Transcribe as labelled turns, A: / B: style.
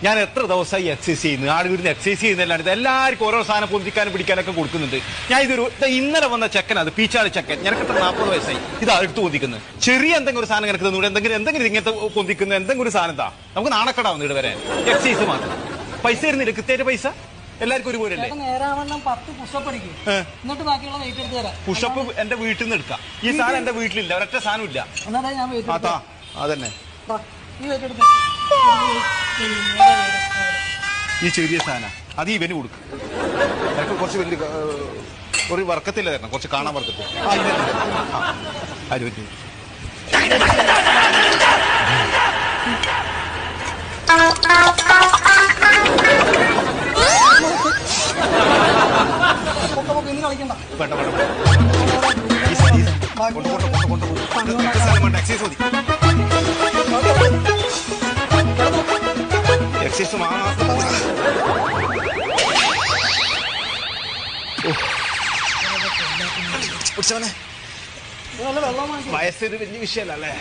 A: ഞാൻ എത്ര ദിവസമായി എക്സസൈസ് ചെയ്യുന്നു, ആട് വീടിന് എക്സസൈസ് ചെയ്യുന്നല്ലാണ്ട് എല്ലാവർക്കും ഓരോ സാധനം പൊന്തിക്കാനും പിടിക്കാനൊക്കെ കൊടുക്കുന്നുണ്ട്. ഞാൻ ഇന്നലെ വന്ന ചെക്കൻ, അത് പീച്ചാളി ചെക്കൻ, ഞങ്ങൾക്ക് എത്ര 40 വയസ്സായി, ഇതാ എടുത്ത് പൊന്തിക്കുന്നത്. ചെറിയ എന്തെങ്കിലും ഒരു സാധനം കിടക്കുന്നത്, എന്തെങ്കിലും ഇങ്ങനത്തെ പൊന്തിക്കുന്ന എന്തെങ്കിലും ഒരു സാധനം താ, നമുക്ക് നാണക്കടാവുന്നു ഇവിടെ വരെ. എക്സസൈസ് മാത്രം പൈസ തരുന്നില്ല, കൃത്യമായിട്ട് പൈസ എല്ലാവർക്കും ഒരുപോലല്ലേ? പുഷപ്പ് എന്റെ വീട്ടിൽ നിന്ന് എടുക്കാം. ഈ സാധനം എന്റെ വീട്ടിലില്ല, ഒരൊറ്റ സാധനം ഇല്ല. അതന്നെ ഈ ചെറിയ സാധനം അത് ഇവന് കൊടുക്കും. എനിക്ക് കുറച്ച് വലിയ ഒരു വർക്കത്തില്ല തരണം, കുറച്ച് കാണാൻ വർക്കത്തിൽ. വേണ്ട വേണ്ട എക്സൈസ് വയസ്സൊരു വലിയ വിഷയമല്ല അല്ലേ?